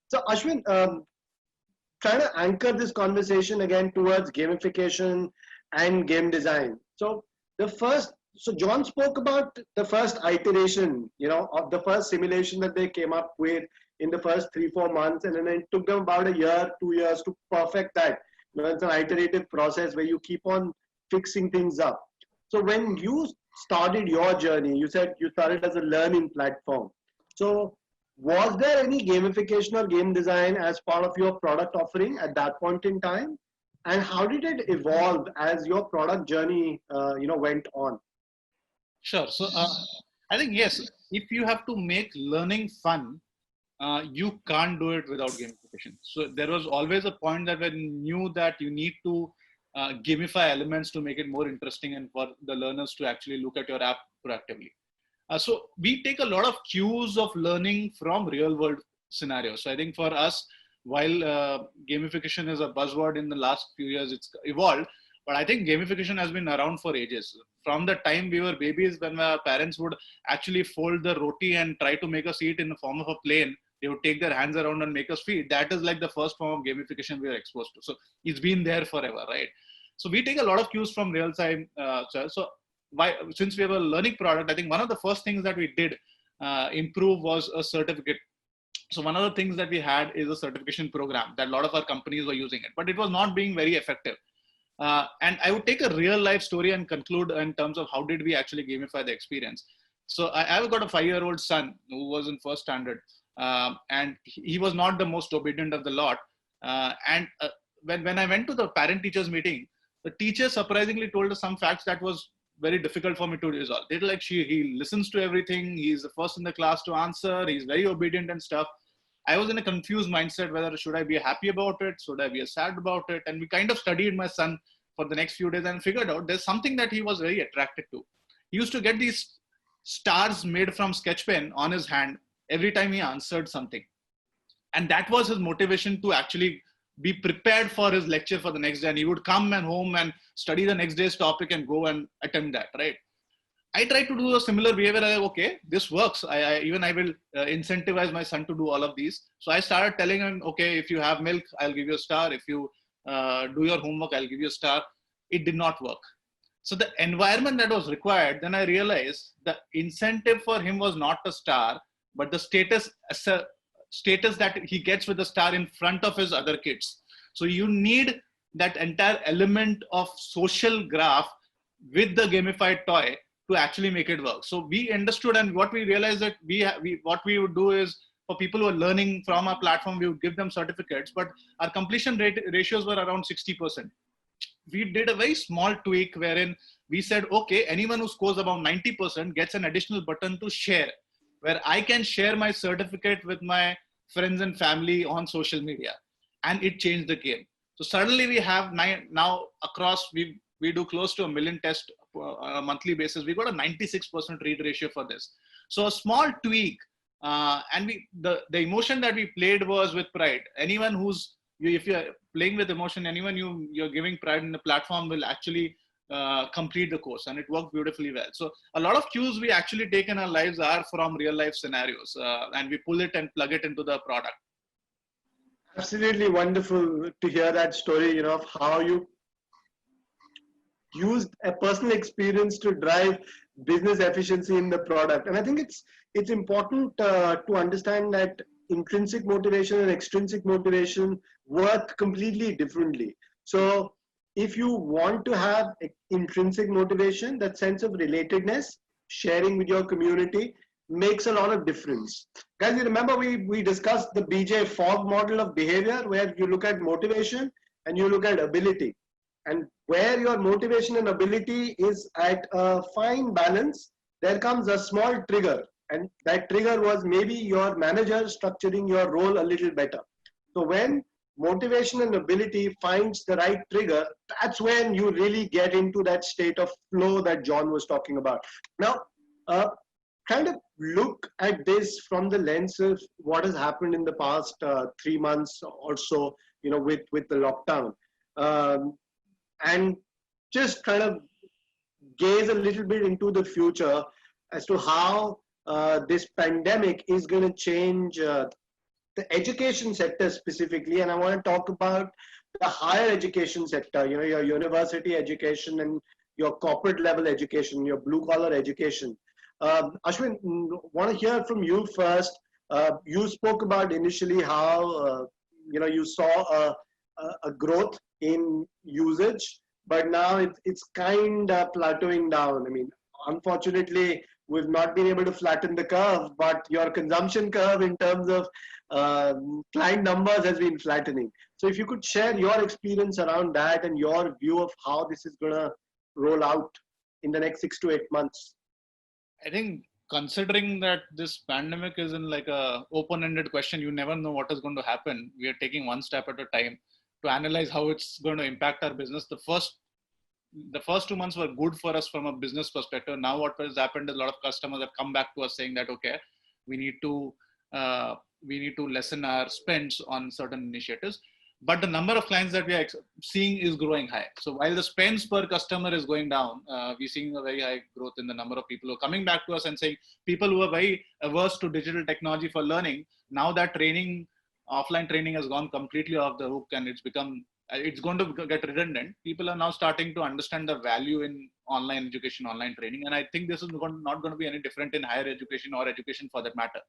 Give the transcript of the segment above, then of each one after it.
So Ashwin, trying to anchor this conversation again towards gamification and game design. So John spoke about the first iteration, of the first simulation that they came up with in the first 3-4 months, and then it took them about a year, 2 years to perfect that. It's an iterative process where you keep on fixing things up. So when you started your journey, you said you started as a learning platform. So was there any gamification or game design as part of your product offering at that point in time? And how did it evolve as your product journey, went on? Sure. So I think yes, if you have to make learning fun, you can't do it without gamification. So there was always a point that when you knew that you need to gamify elements to make it more interesting and for the learners to actually look at your app proactively. So we take a lot of cues of learning from real world scenarios. So I think for us, while gamification is a buzzword in the last few years, it's evolved. But I think gamification has been around for ages. From the time we were babies, when our parents would actually fold the roti and try to make us eat in the form of a plane, they would take their hands around and make us feed. That is like the first form of gamification we were exposed to. So it's been there forever, right? So we take a lot of cues from real time. So since we have a learning product, I think one of the first things that we did improve was a certificate. So one of the things that we had is a certification program that a lot of our companies were using it, but it was not being very effective. And I would take a real life story and conclude in terms of how did we actually gamify the experience. So I've got a 5-year-old son who was in first standard, and he was not the most obedient of the lot. And when I went to the parent teachers meeting, the teacher surprisingly told us some facts that was very difficult for me to resolve. They're like, he listens to everything. He's the first in the class to answer. He's very obedient and stuff. I was in a confused mindset, whether should I be happy about it? Should I be sad about it? And we kind of studied my son for the next few days and figured out there's something that he was very attracted to. He used to get these stars made from sketch pen on his hand every time he answered something. And that was his motivation to actually be prepared for his lecture for the next day. And he would come and home and study the next day's topic and go and attempt that, right? I try to do a similar behavior. Okay, this works. I will incentivize my son to do all of these. So I started telling him, okay, if you have milk, I'll give you a star. If you do your homework, I'll give you a star. It did not work. So the environment that was required, then I realized the incentive for him was not a star, but the status that he gets with the star in front of his other kids. So you need that entire element of social graph with the gamified toy to actually make it work. So we understood, and what we realized that what we would do is, for people who are learning from our platform, we would give them certificates, but our completion ratios were around 60%. We did a very small tweak wherein we said, okay, anyone who scores about 90% gets an additional button to share, where I can share my certificate with my friends and family on social media. And it changed the game. So suddenly we have now across, we do close to 1 million tests on a monthly basis. We got a 96% read ratio for this. So a small tweak, and the emotion that we played was with pride. Anyone if you're playing with emotion, anyone you're giving pride in the platform will actually complete the course, and it worked beautifully well. So a lot of cues we actually take in our lives are from real life scenarios, and we pull it and plug it into the product. Absolutely wonderful to hear that story, of how you used a personal experience to drive business efficiency in the product. And I think it's important to understand that intrinsic motivation and extrinsic motivation work completely differently. So if you want to have intrinsic motivation, that sense of relatedness, sharing with your community, makes a lot of difference. Guys, you remember we discussed the BJ Fogg model of behavior, where you look at motivation and you look at ability. And where your motivation and ability is at a fine balance, there comes a small trigger. And that trigger was maybe your manager structuring your role a little better. So when motivation and ability finds the right trigger, that's when you really get into that state of flow that John was talking about. Now, kind of look at this from the lens of what has happened in the past 3 months or so, with the lockdown. And just kind of gaze a little bit into the future as to how this pandemic is going to change the education sector specifically, and I want to talk about the higher education sector, your university education and your corporate level education, your blue collar education. Ashwin, want to hear from you first. You spoke about initially how you saw a growth in usage, but now it's kind of plateauing down. I mean, unfortunately, we've not been able to flatten the curve, but your consumption curve in terms of client numbers has been flattening. So if you could share your experience around that and your view of how this is going to roll out in the next 6 to 8 months. I think considering that this pandemic is in like a open-ended question, you never know what is going to happen. We are taking one step at a time to analyze how it's going to impact our business. The first 2 months were good for us from a business perspective. Now what has happened is a lot of customers have come back to us saying that, okay, we need to lessen our spends on certain initiatives. But the number of clients that we are seeing is growing high. So while the spends per customer is going down, we're seeing a very high growth in the number of people who are coming back to us and saying, people who are very averse to digital technology for learning, now that offline training has gone completely off the hook and it's going to get redundant. People are now starting to understand the value in online education, online training. And I think this is not going to be any different in higher education or education for that matter.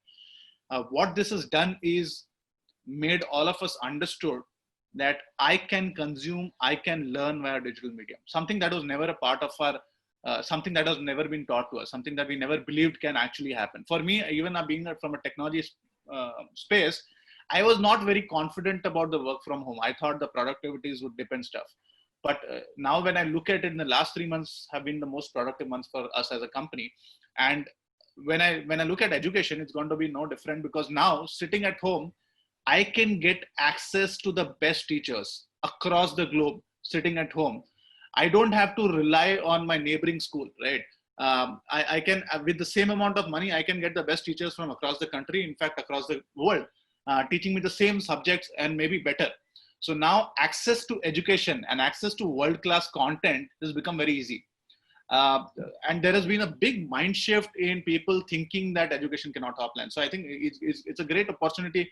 What this has done is made all of us understood that I can consume, I can learn via digital medium. Something that was never a part of something that has never been taught to us, something that we never believed can actually happen. For me, even being from a technology space, I was not very confident about the work from home. I thought the productivities would depend stuff. But now when I look at it, in the last 3 months have been the most productive months for us as a company. And when I look at education, it's going to be no different, because now sitting at home, I can get access to the best teachers across the globe sitting at home. I don't have to rely on my neighboring school, right? I can, with the same amount of money, I can get the best teachers from across the country, in fact, across the world, teaching me the same subjects and maybe better. So now access to education and access to world-class content has become very easy. And there has been a big mind shift in people thinking that education cannot offline. So I think it's a great opportunity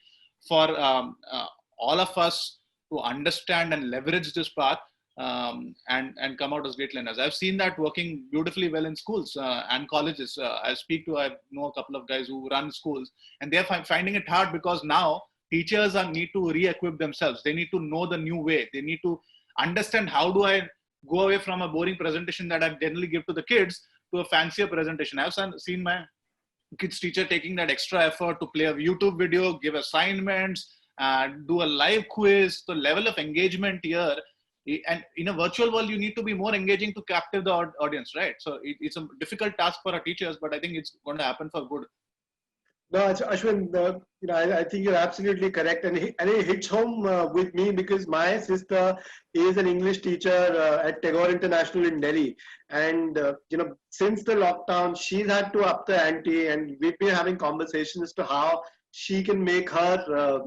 for all of us to understand and leverage this path and come out as great learners. I've seen that working beautifully well in schools and colleges. I know a couple of guys who run schools, and they're finding it hard because now teachers need to re-equip themselves. They need to know the new way. They need to understand, how do I go away from a boring presentation that I generally give to the kids to a fancier presentation. I've seen my kids teacher taking that extra effort to play a YouTube video, give assignments, do a live quiz. The level of engagement here, and in a virtual world, you need to be more engaging to capture the audience, right? So it's a difficult task for our teachers, but I think it's going to happen for good. No, Ashwin, I think you're absolutely correct, and it hits home with me because my sister is an English teacher at Tagore International in Delhi, and since the lockdown, she's had to up the ante, and we've been having conversations as to how she can make her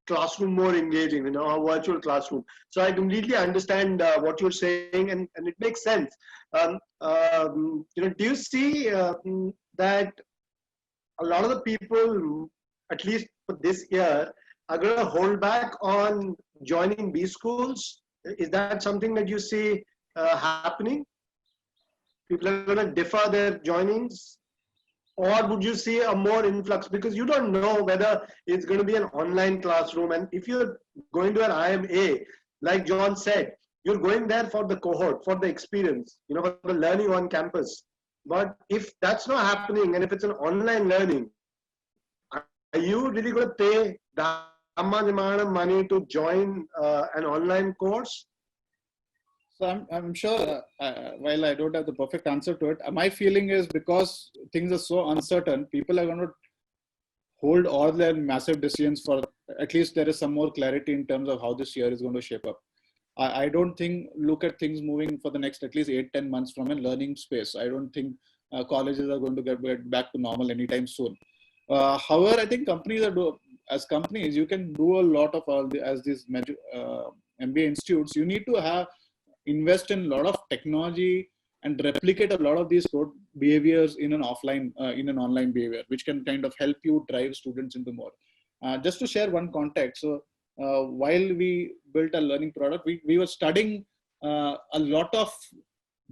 classroom more engaging, her virtual classroom. So I completely understand what you're saying, and it makes sense. Do you see that a lot of the people, at least for this year, are going to hold back on joining B schools? Is that something that you see happening? People are going to defer their joinings? Or would you see a more influx? Because you don't know whether it's going to be an online classroom. And if you're going to an IMA, like John said, you're going there for the cohort, for the experience, for the learning on campus. But if that's not happening, and if it's an online learning, are you really going to pay that much amount of money to join an online course? So I'm sure, while I don't have the perfect answer to it, my feeling is because things are so uncertain, people are going to hold all their massive decisions for at least there is some more clarity in terms of how this year is going to shape up. I don't think, look at things moving for the next at least 8-10 months from a learning space. I don't think colleges are going to get back to normal anytime soon. However, I think as companies, you can do a lot of as these MBA institutes. You need to invest in a lot of technology and replicate a lot of these behaviors in an online behavior, which can kind of help you drive students into more. Just to share one context, so while we built a learning product, we were studying a lot of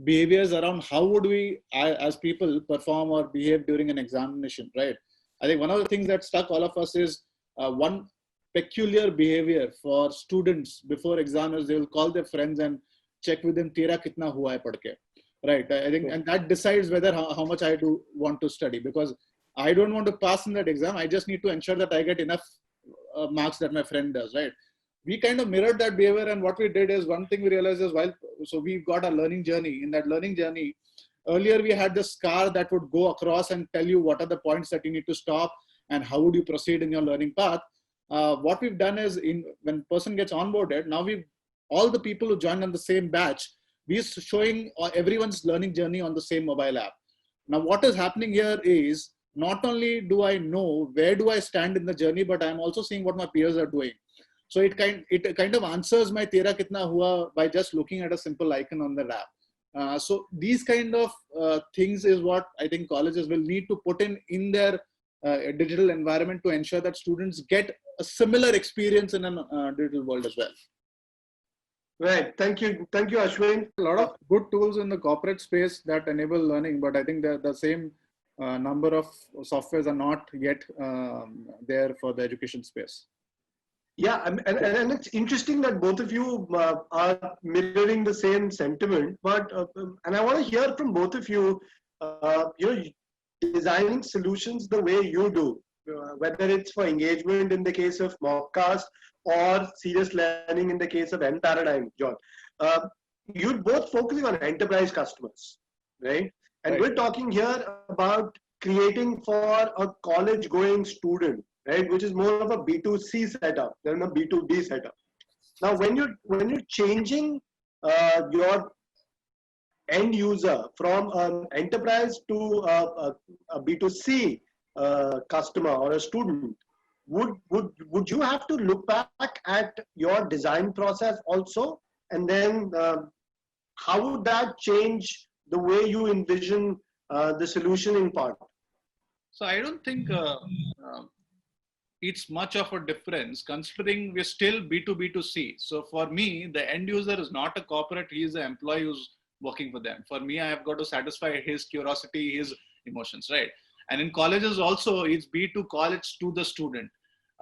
behaviors around how would we as people perform or behave during an examination, right? I think one of the things that stuck all of us is one peculiar behavior for students before examiners. They will call their friends and check with them, tera kitna hua hai padke, right? I think, and that decides whether how much I do want to study, because I don't want to pass in that exam. I just need to ensure that I get enough marks that my friend does, right? We kind of mirrored that behavior, and what we did is, one thing we realized is, so we've got a learning journey. In that learning journey, earlier we had this scar that would go across and tell you what are the points that you need to stop and how would you proceed in your learning path. What we've done is, when person gets onboarded, now all the people who joined on the same batch, we're showing everyone's learning journey on the same mobile app. Now, what is happening here is, not only do I know where do I stand in the journey, but I'm also seeing what my peers are doing. So it kind of answers my tera kitna hua by just looking at a simple icon on the app. So these kind of things is what I think colleges will need to put in their digital environment to ensure that students get a similar experience in a digital world as well. Right. Thank you, Ashwin. A lot of good tools in the corporate space that enable learning, but I think the same number of softwares are not yet there for the education space. Yeah, and it's interesting that both of you are mirroring the same sentiment. But and I want to hear from both of you. Designing solutions the way you do, whether it's for engagement in the case of Mockcast or serious learning in the case of mParadigm, John. You're both focusing on enterprise customers, right? And Right. We're talking here about creating for a college-going student, right, which is more of a B2C setup than a B2B setup. Now, when you're changing your end user from an enterprise to a B2C customer or a student, would you have to look back at your design process also, and then how would that change the way you envision the solutioning part? So I don't think it's much of a difference, considering we're still B2B2C. So for me, the end user is not a corporate, he is an employee who's working for them. For me, I have got to satisfy his curiosity, his emotions, right? And in colleges also, it's B2 college to the student.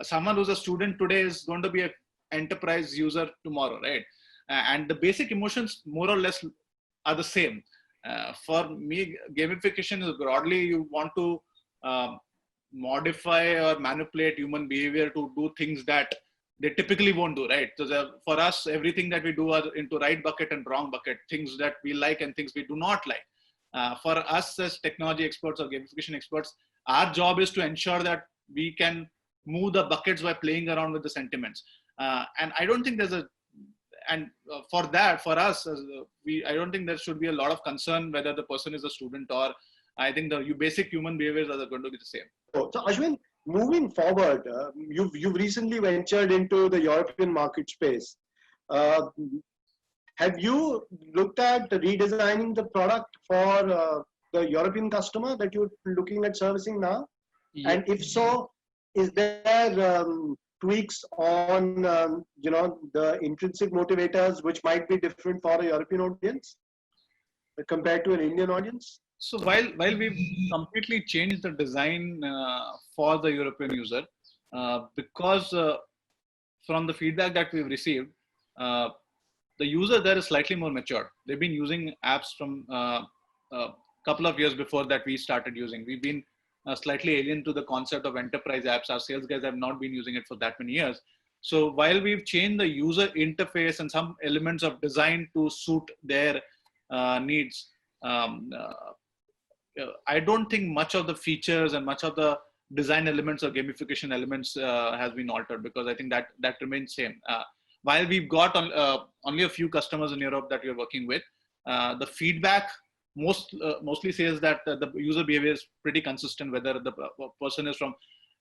Someone who's a student today is going to be an enterprise user tomorrow, right? And the basic emotions more or less are the same. For me, gamification is broadly, you want to modify or manipulate human behavior to do things that they typically won't do, right? So for us, everything that we do are into right bucket and wrong bucket, things that we like and things we do not like. For us as technology experts or gamification experts, our job is to ensure that we can move the buckets by playing around with the sentiments. And I don't think for us, I don't think there should be a lot of concern whether the person is a student or, I think the basic human behaviors are going to be the same. So Ashwin, moving forward, you've recently ventured into the European market space. Have you looked at redesigning the product for the European customer that you're looking at servicing now? Yeah. And if so, is there tweaks on the intrinsic motivators which might be different for a European audience compared to an Indian audience? So while we've completely changed the design for the European user, because from the feedback that we've received, the user there is slightly more mature. They've been using apps from a couple of years before that we started using. We've been slightly alien to the concept of enterprise apps. Our sales guys have not been using it for that many years. So while we've changed the user interface and some elements of design to suit their needs, I don't think much of the features and much of the design elements or gamification elements has been altered, because I think that remains same. While we've got only a few customers in Europe that we're working with, the feedback mostly says that the user behavior is pretty consistent, whether the person is from,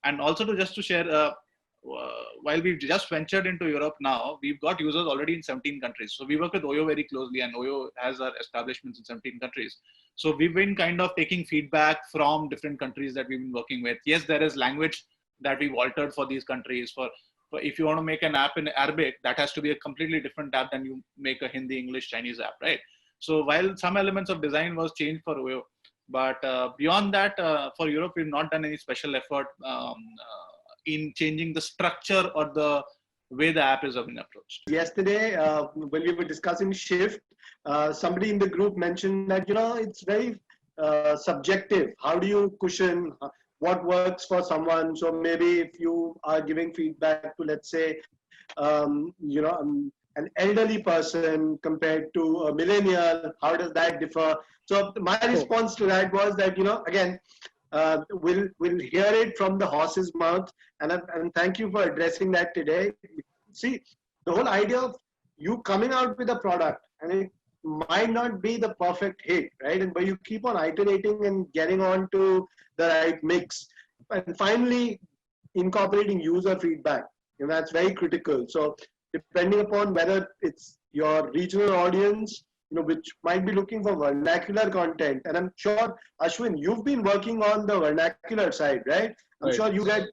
and also just to share, while we've just ventured into Europe now, we've got users already in 17 countries. So we work with Oyo very closely, and Oyo has our establishments in 17 countries. So we've been kind of taking feedback from different countries that we've been working with. Yes, there is language that we've altered for these countries. For if you want to make an app in Arabic, that has to be a completely different app than you make a Hindi, English, Chinese app, right? So while some elements of design was changed for OYO, but beyond that, for Europe, we've not done any special effort in changing the structure or the way the app is being approached. Yesterday, when we were discussing Shift, somebody in the group mentioned that, it's very subjective. How do you cushion what works for someone? So maybe if you are giving feedback to, let's say, an elderly person compared to a millennial, how does that differ? So my response to that was that, again, we'll hear it from the horse's mouth, and thank you for addressing that today. See, the whole idea of you coming out with a product, and it might not be the perfect hit, right? But you keep on iterating and getting on to the right mix, and finally incorporating user feedback. That's very critical. So depending upon whether it's your regional audience, which might be looking for vernacular content. And I'm sure, Ashwin, you've been working on the vernacular side, right? I'm sure you get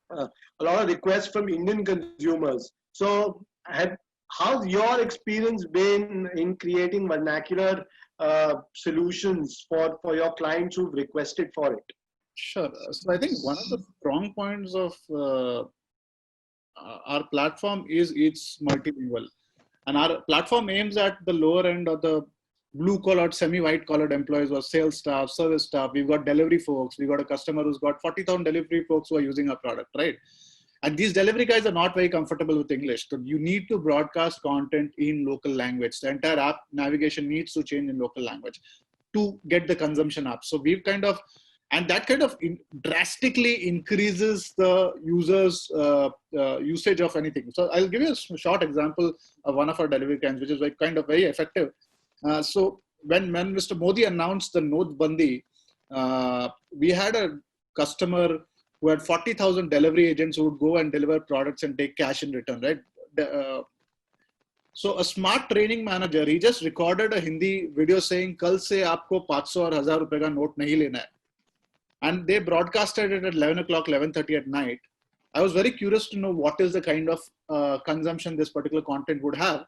a lot of requests from Indian consumers. So how's your experience been in creating vernacular solutions for your clients who've requested for it? Sure. So I think one of the strong points of our platform is it's multilingual. And our platform aims at the lower end of the blue-collared, semi-white-collared employees or sales staff, service staff. We've got delivery folks. We've got a customer who's got 40,000 delivery folks who are using our product, right? And these delivery guys are not very comfortable with English. So you need to broadcast content in local language. The entire app navigation needs to change in local language to get the consumption up. So we've and that drastically increases the user's usage of anything. So I'll give you a short example of one of our delivery clients, which is very effective. So when Mr. Modi announced the Notbandi, we had a customer who had 40,000 delivery agents who would go and deliver products and take cash in return, right? So a smart training manager, he just recorded a Hindi video saying, "Kal se aapko 500 or 1000 rupees ka note nahi lena hai." And they broadcasted it at 11 o'clock, 11:30 at night. I was very curious to know what is the kind of consumption this particular content would have.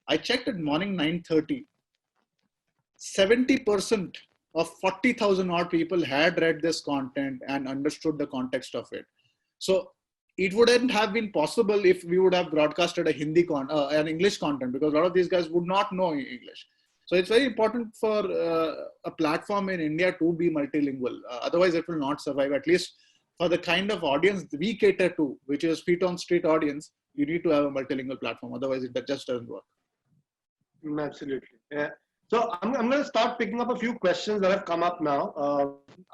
I checked at morning 9:30. 70% of 40,000 odd people had read this content and understood the context of it. So it wouldn't have been possible if we would have broadcasted a an English content, because a lot of these guys would not know English. So it's very important for a platform in India to be multilingual. Otherwise, it will not survive. At least for the kind of audience we cater to, which is feet on street audience, you need to have a multilingual platform. Otherwise, it just doesn't work. Absolutely. Yeah. So I'm going to start picking up a few questions that have come up now.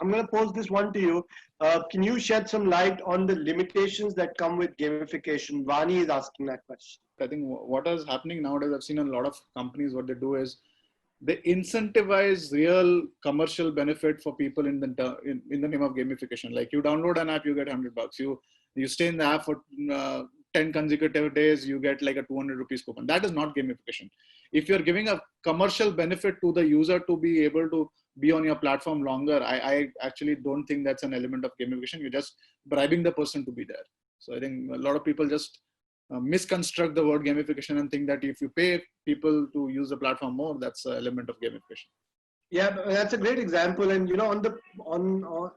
I'm going to pose this one to you. Can you shed some light on the limitations that come with gamification? Vani is asking that question. I think what is happening nowadays, I've seen a lot of companies, what they do is they incentivize real commercial benefit for people in the name of gamification. Like you download an app, you get $100. You stay in the app for 10 consecutive days, you get like a 200 rupees coupon. That is not gamification. If you're giving a commercial benefit to the user to be able to be on your platform longer, I actually don't think that's an element of gamification. You're just bribing the person to be there. So I think a lot of people just misconstruct the word gamification and think that if you pay people to use the platform more, that's an element of gamification. Yeah, that's a great example. And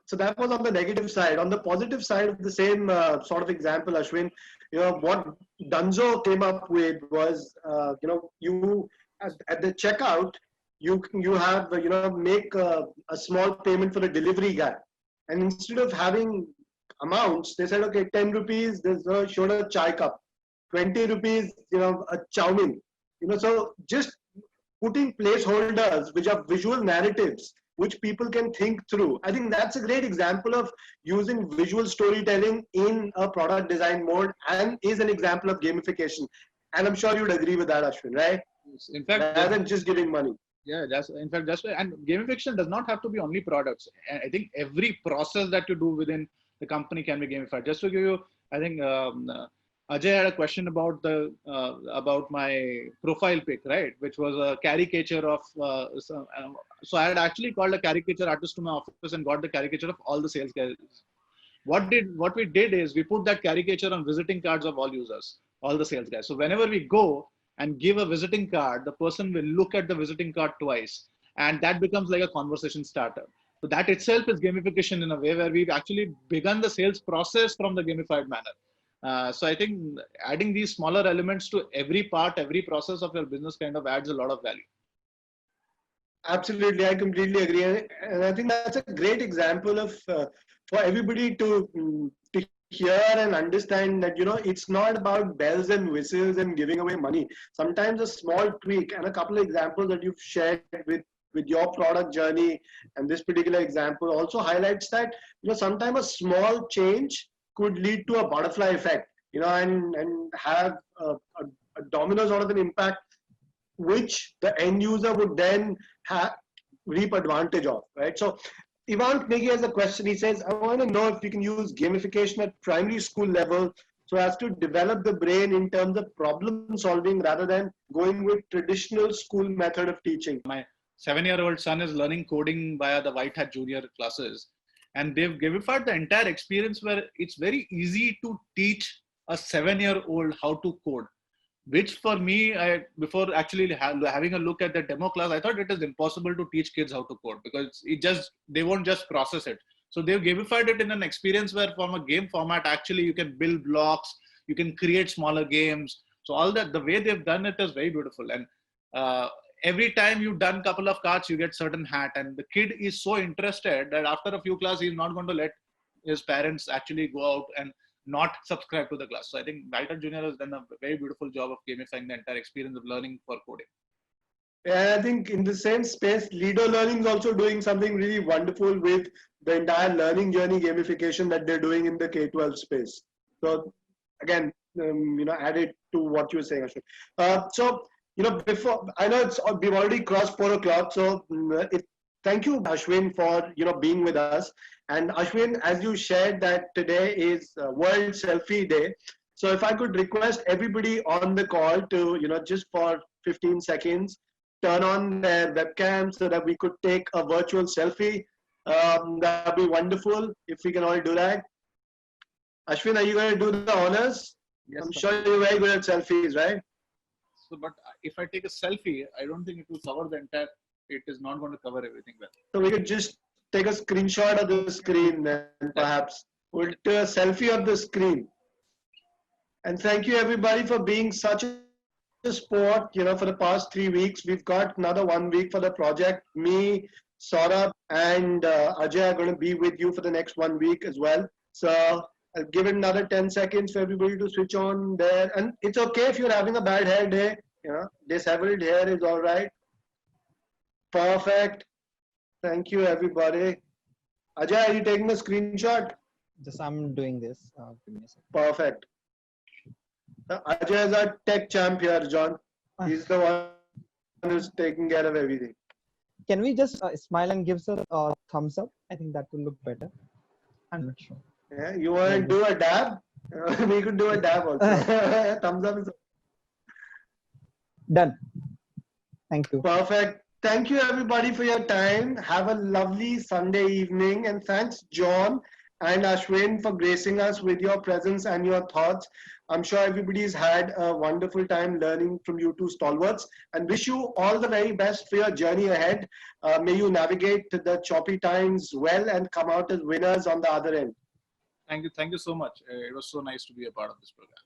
so that was on the negative side. On the positive side of the same sort of example, Ashwin, what Dunzo came up with was, you at the checkout, you have make a small payment for a delivery guy, and instead of having amounts, they said, okay, 10 rupees, there's showed a chai cup, 20 rupees, a chow mein, so just putting placeholders which are visual narratives which people can think through. I think that's a great example of using visual storytelling in a product design mode, and is an example of gamification. And I'm sure you'd agree with that, Ashwin, right? In fact, rather than just giving money. Yeah, and gamification does not have to be only products. I think every process that you do within the company can be gamified. Just to give you, I think Ajay had a question about about my profile pic, right? Which was a caricature of. So I had actually called a caricature artist to my office and got the caricature of all the sales guys. what we did is we put that caricature on visiting cards of all users, all the sales guys. So whenever we go and give a visiting card, the person will look at the visiting card twice, and that becomes like a conversation starter. So that itself is gamification in a way, where we've actually begun the sales process from the gamified manner. So I think adding these smaller elements to every part, every process of your business kind of adds a lot of value. Absolutely, I completely agree, and I think that's a great example of for everybody to hear and understand that it's not about bells and whistles and giving away money. Sometimes a small tweak, and a couple of examples that you've shared with your product journey and this particular example also highlights that sometimes a small change could lead to a butterfly effect, and have a domino sort of an impact, which the end user would then reap advantage of, right? So Ivan Knigi has a question. He says, I want to know if you can use gamification at primary school level so as to develop the brain in terms of problem solving rather than going with traditional school method of teaching. My 7-year-old son is learning coding via the White Hat Junior classes, and they've gamified the entire experience where it's very easy to teach a 7-year-old how to code. Which for me, before actually having a look at the demo class, I thought it is impossible to teach kids how to code because they won't just process it. So they've gamified it in an experience where from a game format, actually you can build blocks, you can create smaller games. So all that, the way they've done it is very beautiful. And every time you've done a couple of cards, you get certain hat. And the kid is so interested that after a few classes, he's not going to let his parents actually go out and not subscribe to the class. So I think White Hat Junior has done a very beautiful job of gamifying the entire experience of learning for coding. Yeah, I think in the same space, Lido Learning is also doing something really wonderful with the entire learning journey gamification that they're doing in the K-12 space. So again, added to what you were saying, Ashwin. So, before, I know we've already crossed 4 o'clock. So thank you, Ashwin, for, being with us. And Ashwin, as you shared that today is World Selfie Day. So if I could request everybody on the call to, just for 15 seconds, turn on their webcam so that we could take a virtual selfie. That would be wonderful if we can all do that. Ashwin, are you going to do the honors? Yes, I'm sure you're very good at selfies, right? So, but if I take a selfie, I don't think it will cover the entire, it is not going to cover everything well. So we could just take a screenshot of the screen and perhaps we'll do a selfie of the screen. And thank you everybody for being such a sport, for the past 3 weeks. We've got another 1 week for the project. Me, Saurabh and Ajay are going to be with you for the next 1 week as well. So I'll give it another 10 seconds for everybody to switch on there. And it's okay if you're having a bad hair day. Disheveled hair is all right. Perfect. Thank you, everybody. Ajay, are you taking a screenshot? Just I'm doing this. Give me a second. Perfect. Ajay is our tech champ here, John. He's the one who's taking care of everything. Can we just smile and give a thumbs up? I think that will look better. I'm not sure. Yeah, you want to do a dab? We could do a dab also. Thumbs up is done. Thank you. Perfect. Thank you everybody for your time. Have a lovely Sunday evening, and thanks John and Ashwin for gracing us with your presence and your thoughts. I'm sure everybody's had a wonderful time learning from you two stalwarts, and wish you all the very best for your journey ahead. May you navigate the choppy times well and come out as winners on the other end. Thank you so much. It was so nice to be a part of this program.